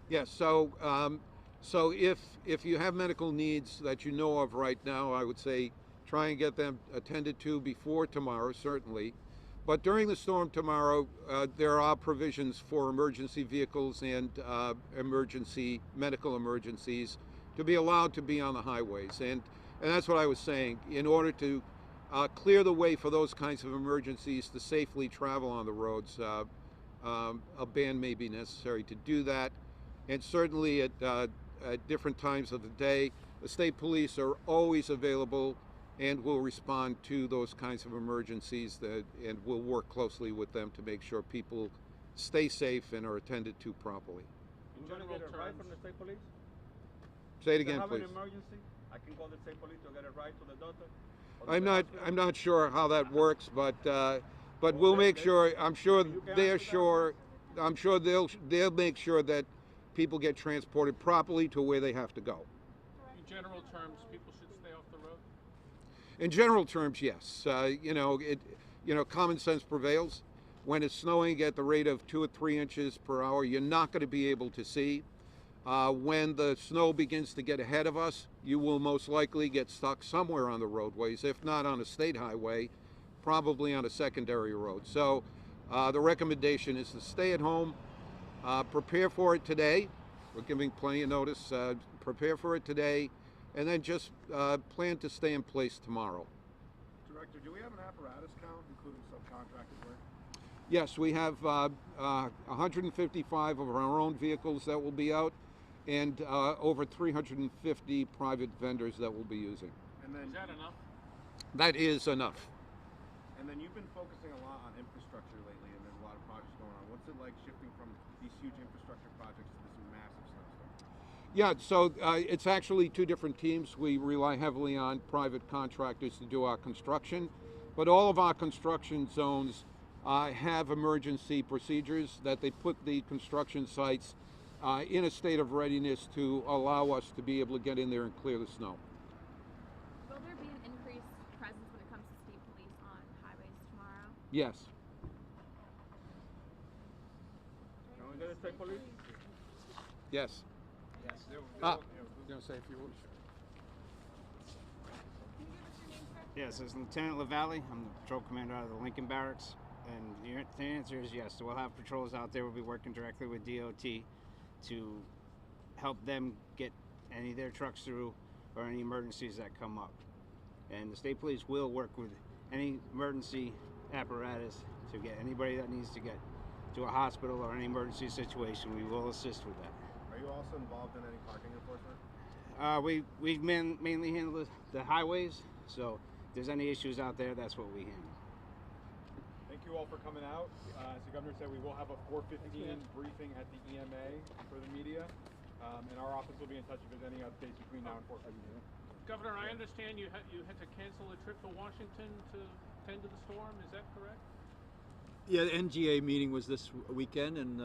Yes. So if you have medical needs that you know of right now, I would say try and get them attended to before tomorrow, certainly. But during the storm tomorrow, there are provisions for emergency vehicles and emergency medical emergencies to be allowed to be on the highways, and that's what I was saying. In order to clear the way for those kinds of emergencies to safely travel on the roads, a ban may be necessary to do that, and certainly at different times of the day, the state police are always available and will respond to those kinds of emergencies and we'll work closely with them to make sure people stay safe and are attended to properly. In general terms, ride from the state police? Say it If I again, have please. an emergency, I can call the state police to get a ride to the doctor? I'm not sure how that works, but we'll make sure. I'm sure they're sure. I'm sure they'll make sure that people get transported properly to where they have to go. In general terms, people should stay off the road? In general terms, yes. Common sense prevails. When it's snowing at the rate of 2 or 3 inches per hour, you're not going to be able to see. When the snow begins to get ahead of us, you will most likely get stuck somewhere on the roadways, if not on a state highway, probably on a secondary road. So the recommendation is to stay at home, prepare for it today. We're giving plenty of notice. Prepare for it today, and then just plan to stay in place tomorrow. Director, do we have an apparatus count, including subcontracted work? Yes, we have 155 of our own vehicles that will be out, and over 350 private vendors that we'll be using. And then, Is that enough? That is enough. and then you've been focusing a lot on infrastructure lately, and there's a lot of projects going on. What's it like shifting from these huge infrastructure projects to this massive snowstorm? Yeah, so it's actually two different teams. We rely heavily on private contractors to do our construction, but all of our construction zones have emergency procedures that they put the construction sites in a state of readiness to allow us to be able to get in there and clear the snow. Will there be an increased presence when it comes to state police on highways tomorrow? Yes. Can we get a state police? Yes. Yes. You want to say a few words? Yes, as Lieutenant LaValle, I'm the patrol commander out of the Lincoln Barracks, and the answer is yes. So we'll have patrols out there. We'll be working directly with DOT to help them get any of their trucks through or any emergencies that come up. And the state police will work with any emergency apparatus to get anybody that needs to get to a hospital or any emergency situation. We will assist with that. Are you also involved in any parking enforcement? We mainly handle the highways, so if there's any issues out there, that's what we handle. Thank you all for coming out. As the governor said, we will have a 4:15 briefing at the EMA for the media, and our office will be in touch if there's any updates between now and 4:15. Governor, I understand you had to cancel a trip to Washington to tend to the storm. Is that correct? Yeah, the NGA meeting was this weekend, and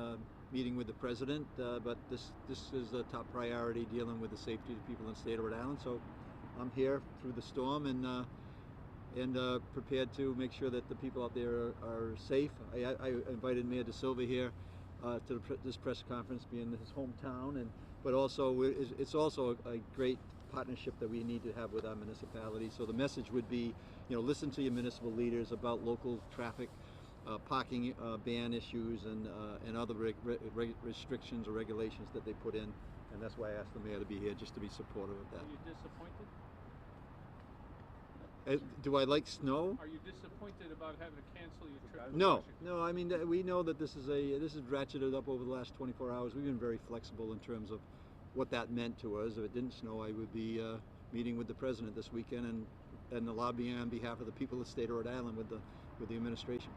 meeting with the president. But this is a top priority, dealing with the safety of the people in the state of Rhode Island. So I'm here through the storm and prepared to make sure that the people out there are safe. I invited Mayor De Silva here to this press conference, being his hometown, but also it's also a great partnership that we need to have with our municipality. So the message would be, listen to your municipal leaders about local traffic, parking ban issues, and other restrictions or regulations that they put in. And that's why I asked the mayor to be here, just to be supportive of that. Are you disappointed? Do I like snow? Are you disappointed about having to cancel your trip to No, Washington? no. I mean, we know that this is ratcheted up over the last 24 hours. We've been very flexible in terms of what that meant to us. If it didn't snow, I would be meeting with the president this weekend and lobbying on behalf of the people of the state of Rhode Island with the administration.